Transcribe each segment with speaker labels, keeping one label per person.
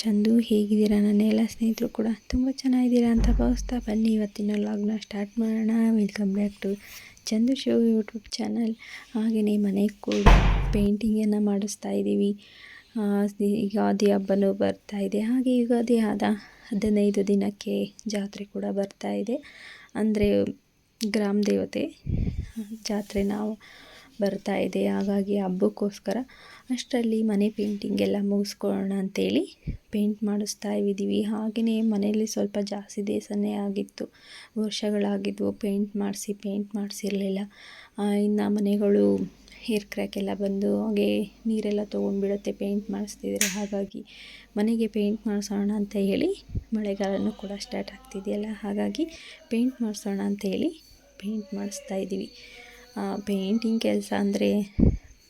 Speaker 1: ಚಂದು, ಹೇಗಿದ್ದೀರಾ? ನನ್ನ ಎಲ್ಲ ಸ್ನೇಹಿತರು ಕೂಡ ತುಂಬ ಚೆನ್ನಾಗಿದ್ದೀರಾ ಅಂತ ಭಾವಿಸ್ತಾ ಬನ್ನಿ ಇವತ್ತಿನ ವ್ಲಾಗ್ನ ಸ್ಟಾರ್ಟ್ ಮಾಡೋಣ. Welcome back to Chandu show YouTube channel. ಹಾಗೆಯೇ ಮನೆಗೆ ಕೂಡ ಪೇಂಟಿಂಗನ್ನು ಮಾಡಿಸ್ತಾ ಇದ್ದೀವಿ. ಯುಗಾದಿ ಹಬ್ಬನೂ ಬರ್ತಾ ಇದೆ. ಹಾಗೆ ಯುಗಾದಿ ಆದ 15 ದಿನಕ್ಕೆ ಜಾತ್ರೆ ಕೂಡ ಬರ್ತಾ ಇದೆ. ಅಂದರೆ ಗ್ರಾಮ ದೇವತೆ ಜಾತ್ರೆ ನಾವು ಬರ್ತಾ ಇದೆ. ಹಾಗಾಗಿ ಹಬ್ಬಕ್ಕೋಸ್ಕರ ಅಷ್ಟರಲ್ಲಿ ಮನೆ ಪೇಂಟಿಂಗ್ ಎಲ್ಲ ಮುಗಿಸ್ಕೊಳ್ಳೋಣ ಅಂಥೇಳಿ ಪೇಂಟ್ ಮಾಡಿಸ್ತಾ ಇದ್ದೀವಿ. ಹಾಗೆಯೇ ಮನೆಯಲ್ಲಿ ಸ್ವಲ್ಪ ಜಾಸ್ತಿ ದಿವಸನೇ ಆಗಿತ್ತು, ವರ್ಷಗಳಾಗಿದ್ವು ಪೇಂಟ್ ಮಾಡಿಸಿರಲಿಲ್ಲ. ಇನ್ನು ಮನೆಗಳು ಏರ್ ಕ್ರ್ಯಾಕ್ ಎಲ್ಲ ಬಂದು ಹಾಗೆ ನೀರೆಲ್ಲ ತೊಗೊಂಡ್ಬಿಡುತ್ತೆ ಪೇಂಟ್ ಮಾಡಿಸ್ತಿದ್ರೆ. ಹಾಗಾಗಿ ಮನೆಗೆ ಪೇಂಟ್ ಮಾಡಿಸೋಣ ಅಂತ ಹೇಳಿ, ಮಳೆಗಾಲನೂ ಕೂಡ ಸ್ಟಾರ್ಟ್ ಆಗ್ತಿದೆಯಲ್ಲ, ಹಾಗಾಗಿ ಪೇಂಟ್ ಮಾಡಿಸೋಣ ಅಂಥೇಳಿ ಪೇಂಟ್ ಮಾಡಿಸ್ತಾ ಇದ್ದೀವಿ. ಪೇಂಟಿಂಗ್ ಕೆಲಸ ಅಂದರೆ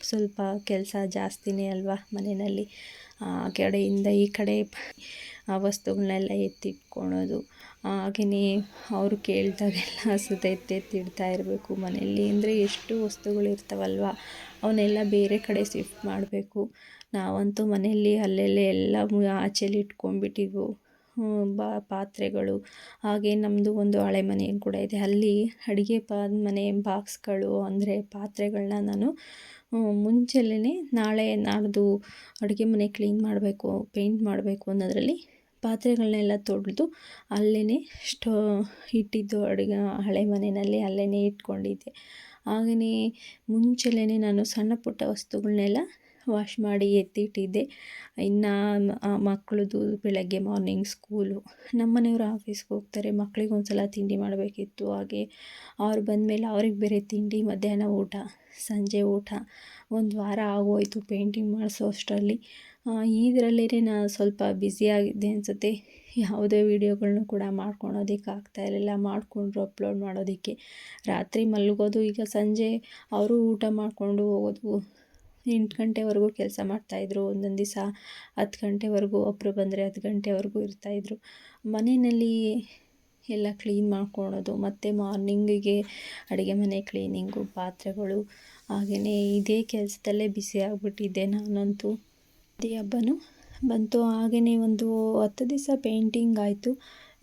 Speaker 1: ಸ್ವಲ್ಪ ಕೆಲಸ ಜಾಸ್ತಿನೇ ಅಲ್ವಾ. ಮನೆಯಲ್ಲಿ ಆ ಕಡೆಯಿಂದ ಈ ಕಡೆ ವಸ್ತುಗಳನ್ನೆಲ್ಲ ಎತ್ತಿಟ್ಕೊಳೋದು, ಹಾಗೆಯೇ ಅವರು ಕೇಳಿದಾಗೆಲ್ಲ ಎತ್ತಿಡ್ತಾ ಇರಬೇಕು. ಮನೆಯಲ್ಲಿ ಅಂದರೆ ಎಷ್ಟು ವಸ್ತುಗಳಿರ್ತಾವಲ್ವ, ಅವನ್ನೆಲ್ಲ ಬೇರೆ ಕಡೆ ಶಿಫ್ಟ್ ಮಾಡಬೇಕು. ನಾವಂತೂ ಮನೆಯಲ್ಲಿ ಅಲ್ಲೆಲ್ಲೇ ಎಲ್ಲ ಆಚೆಲಿ ಇಟ್ಕೊಂಡ್ಬಿಟ್ಟಿದ್ವು ಪಾತ್ರೆಗಳು. ಹಾಗೆ ನಮ್ಮದು ಒಂದು ಹಳೆ ಮನೆ ಕೂಡ ಇದೆ, ಅಲ್ಲಿ ಅಡುಗೆ ಮನೆ ಬಾಕ್ಸ್ಗಳು ಅಂದರೆ ಪಾತ್ರೆಗಳನ್ನ ನಾನು ಮುಂಚೆಲೇ ನಾಳೆ ನಾಡ್ದು ಅಡುಗೆ ಮನೆ ಕ್ಲೀನ್ ಮಾಡಬೇಕು, ಪೇಂಟ್ ಮಾಡಬೇಕು ಅನ್ನೋದರಲ್ಲಿ ಪಾತ್ರೆಗಳನ್ನೆಲ್ಲ ತೊಳೆದು ಅಲ್ಲೇ ಇಟ್ಟಿದ್ದು ಹಳೆ ಮನೆಯಲ್ಲಿ ಅಲ್ಲೇ ಇಟ್ಕೊಂಡಿದ್ದೆ. ಹಾಗೆಯೇ ಮುಂಚೆಲೇ ನಾನು ಸಣ್ಣ ಪುಟ್ಟ ವಸ್ತುಗಳನ್ನೆಲ್ಲ ವಾಶ್ ಮಾಡಿ ಎತ್ತಿಟ್ಟಿದ್ದೆ. ಇನ್ನು ಮಕ್ಕಳದು ಬೆಳಗ್ಗೆ ಮಾರ್ನಿಂಗ್ ಸ್ಕೂಲು, ನಮ್ಮ ಮನೆಯವರು ಆಫೀಸ್ಗೆ ಹೋಗ್ತಾರೆ, ಮಕ್ಕಳಿಗೆ ಒಂದು ಸಲ ತಿಂಡಿ ಮಾಡಬೇಕಿತ್ತು. ಹಾಗೆ ಅವ್ರು ಬಂದಮೇಲೆ ಅವ್ರಿಗೆ ಬೇರೆ ತಿಂಡಿ, ಮಧ್ಯಾಹ್ನ ಊಟ, ಸಂಜೆ ಊಟ, ಒಂದು ವಾರ ಆಗೋಯಿತು ಪೇಂಟಿಂಗ್ ಮಾಡಿಸೋ ಅಷ್ಟರಲ್ಲಿ. ಇದರಲ್ಲೇ ನಾನು ಸ್ವಲ್ಪ ಬ್ಯುಸಿಯಾಗಿದ್ದೆ ಅನಿಸುತ್ತೆ. ಯಾವುದೇ ವೀಡಿಯೋಗಳನ್ನೂ ಕೂಡ ಮಾಡ್ಕೊಳೋದಕ್ಕೆ ಆಗ್ತಾಯಿರಲಿಲ್ಲ, ಮಾಡಿಕೊಂಡ್ರು ಅಪ್ಲೋಡ್ ಮಾಡೋದಕ್ಕೆ. ರಾತ್ರಿ ಮಲಗೋದು, ಈಗ ಸಂಜೆ ಅವರು ಊಟ ಮಾಡಿಕೊಂಡು ಹೋಗೋದು, 8 ಗಂಟೆವರೆಗೂ ಕೆಲಸ ಮಾಡ್ತಾಯಿದ್ರು. ಒಂದೊಂದು ದಿವಸ 10 ಗಂಟೆವರೆಗೂ, ಒಬ್ಬರು ಬಂದರೆ 10 ಗಂಟೆವರೆಗೂ ಇರ್ತಾಯಿದ್ರು ಮನೆಯಲ್ಲಿ. ಎಲ್ಲ ಕ್ಲೀನ್ ಮಾಡ್ಕೊಳೋದು, ಮತ್ತು ಮಾರ್ನಿಂಗಿಗೆ ಅಡುಗೆ ಮನೆ ಕ್ಲೀನಿಂಗು, ಪಾತ್ರೆಗಳು, ಹಾಗೆಯೇ ಇದೇ ಕೆಲಸದಲ್ಲೇ ಬ್ಯುಸಿ ಆಗಿಬಿಟ್ಟಿದ್ದೆ ನಾನಂತೂ. ಯುಗಾದಿ ಹಬ್ಬನೂ ಬಂತು, ಹಾಗೆಯೇ ಒಂದು 10 ದಿವಸ ಪೇಂಟಿಂಗ್ ಆಯಿತು.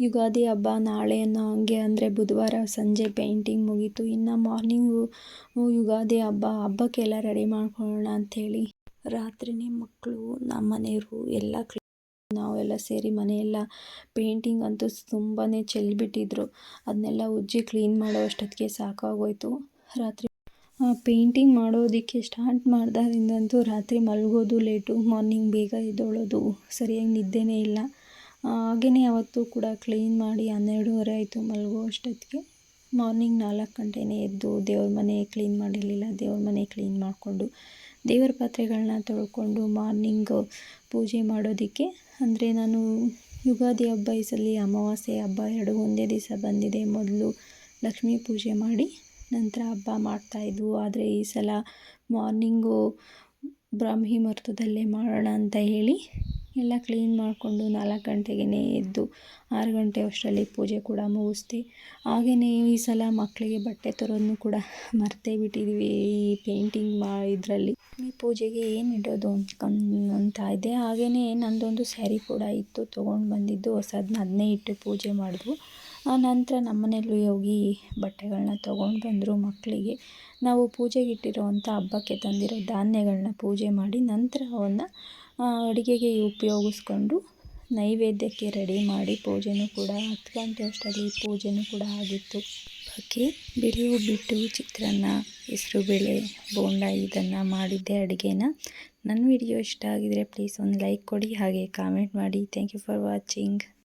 Speaker 1: ಯುಗಾದಿ ಹಬ್ಬ ನಾಳೆ ಅನ್ನೋ ಹಂಗೆ, ಅಂದರೆ ಬುಧವಾರ ಸಂಜೆ ಪೇಂಟಿಂಗ್ ಮುಗೀತು. ಇನ್ನು ಮಾರ್ನಿಂಗು ಯುಗಾದಿ ಹಬ್ಬಕ್ಕೆಲ್ಲ ರೆಡಿ ಮಾಡ್ಕೊಳ್ಳೋಣ ಅಂಥೇಳಿ ರಾತ್ರಿಯೇ ಮಕ್ಕಳು, ನಮ್ಮ ಮನೆಯವರು ಎಲ್ಲ ನಾವೆಲ್ಲ ಸೇರಿ ಮನೆಯೆಲ್ಲ ಪೇಂಟಿಂಗ್ ಅಂತೂ ತುಂಬಾ ಚೆಲ್ಬಿಟ್ಟಿದ್ರು. ಅದನ್ನೆಲ್ಲ ಉಜ್ಜಿ ಕ್ಲೀನ್ ಮಾಡೋ ಅಷ್ಟೊತ್ತಿಗೆ ಸಾಕಾಗೋಯಿತು. ರಾತ್ರಿ ಪೇಂಟಿಂಗ್ ಮಾಡೋದಕ್ಕೆ ಸ್ಟಾರ್ಟ್ ಮಾಡಿದಾಗಿಂದಂತೂ ರಾತ್ರಿ ಮಲಗೋದು ಲೇಟು, ಮಾರ್ನಿಂಗ್ ಬೇಗ ಎದ್ದೇಳೋದು, ಸರಿಯಾಗಿ ನಿದ್ದೆನೇ ಇಲ್ಲ. ಹಾಗೆಯೇ ಅವತ್ತು ಕೂಡ ಕ್ಲೀನ್ ಮಾಡಿ 12:30 ಆಯಿತು ಮಲಗೋ ಅಷ್ಟೊತ್ತಿಗೆ. ಮಾರ್ನಿಂಗ್ 4 ಗಂಟೆನೇ ಎದ್ದು ದೇವ್ರ ಮನೆ ಕ್ಲೀನ್ ಮಾಡಿರಲಿಲ್ಲ, ದೇವ್ರ ಮನೆ ಕ್ಲೀನ್ ಮಾಡಿಕೊಂಡು ದೇವರ ಪಾತ್ರೆಗಳನ್ನ ತೊಳ್ಕೊಂಡು ಮಾರ್ನಿಂಗು ಪೂಜೆ ಮಾಡೋದಕ್ಕೆ, ಅಂದರೆ ನಾನು ಯುಗಾದಿ ಹಬ್ಬ ಈ ಸಲ ಅಮಾವಾಸ್ಯೆ ಹಬ್ಬ 2 ಒಂದೇ ದಿವಸ ಬಂದಿದೆ. ಮೊದಲು ಲಕ್ಷ್ಮೀ ಪೂಜೆ ಮಾಡಿ ನಂತರ ಹಬ್ಬ ಮಾಡ್ತಾಯಿದ್ವು. ಆದರೆ ಈ ಸಲ ಮಾರ್ನಿಂಗು ಬ್ರಾಹ್ಮಿ ಮುಹೂರ್ತದಲ್ಲೇ ಮಾಡೋಣ ಅಂತ ಹೇಳಿ ಎಲ್ಲ ಕ್ಲೀನ್ ಮಾಡಿಕೊಂಡು 4 ಗಂಟೆಗೇ ಎದ್ದು 6 ಗಂಟೆ ಅಷ್ಟರಲ್ಲಿ ಪೂಜೆ ಕೂಡ ಮುಗಿಸ್ದೆ. ಹಾಗೆಯೇ ಈ ಸಲ ಮಕ್ಕಳಿಗೆ ಬಟ್ಟೆ ತರೋದನ್ನು ಕೂಡ ಮರ್ತೇ ಬಿಟ್ಟಿದ್ವಿ ಈ ಪೇಂಟಿಂಗ್ ಇದರಲ್ಲಿ. ಈ ಪೂಜೆಗೆ ಏನು ಇಡೋದು ಅಂತ ಇದ್ದೆ. ಹಾಗೆಯೇ ನನ್ನದೊಂದು ಸ್ಯಾರಿ ಕೂಡ ಇತ್ತು, ತೊಗೊಂಡು ಬಂದಿದ್ದು ಹೊಸದನ್ನ, ಅದನ್ನೇ ಇಟ್ಟು ಪೂಜೆ ಮಾಡಿದ್ವು. ನಂತರ ನಮ್ಮ ಮನೆಯಲ್ಲೂ ಹೋಗಿ ಬಟ್ಟೆಗಳನ್ನ ತೊಗೊಂಡು ಬಂದರು ಮಕ್ಕಳಿಗೆ. ನಾವು ಪೂಜೆಗೆ ಇಟ್ಟಿರೋವಂಥ ಹಬ್ಬಕ್ಕೆ ತಂದಿರೋ ಧಾನ್ಯಗಳನ್ನ ಪೂಜೆ ಮಾಡಿ ನಂತರ ಅವನ್ನು ಅಡುಗೆಗೆ ಉಪಯೋಗಿಸ್ಕೊಂಡು ನೈವೇದ್ಯಕ್ಕೆ ರೆಡಿ ಮಾಡಿ ಪೂಜೆನೂ ಕೂಡ 10 ಗಂಟೆ ಅಷ್ಟರಲ್ಲಿ ಪೂಜೆನೂ ಕೂಡ ಆಗಿತ್ತು. ಹಬ್ಬಕ್ಕೆ ಬೇಳೆ ಒಬ್ಬಟ್ಟು, ಚಿತ್ರಾನ್ನ, ಹೆಸರುಬೇಳೆ, ಬೋಂಡ ಇದನ್ನು ಮಾಡಿದ್ದೆ ಅಡುಗೆನ. ನನ್ನ ವಿಡಿಯೋ ಇಷ್ಟ ಆಗಿದರೆ ಪ್ಲೀಸ್ ಒಂದು ಲೈಕ್ ಕೊಡಿ, ಹಾಗೆ ಕಾಮೆಂಟ್ ಮಾಡಿ. Thank you for watching.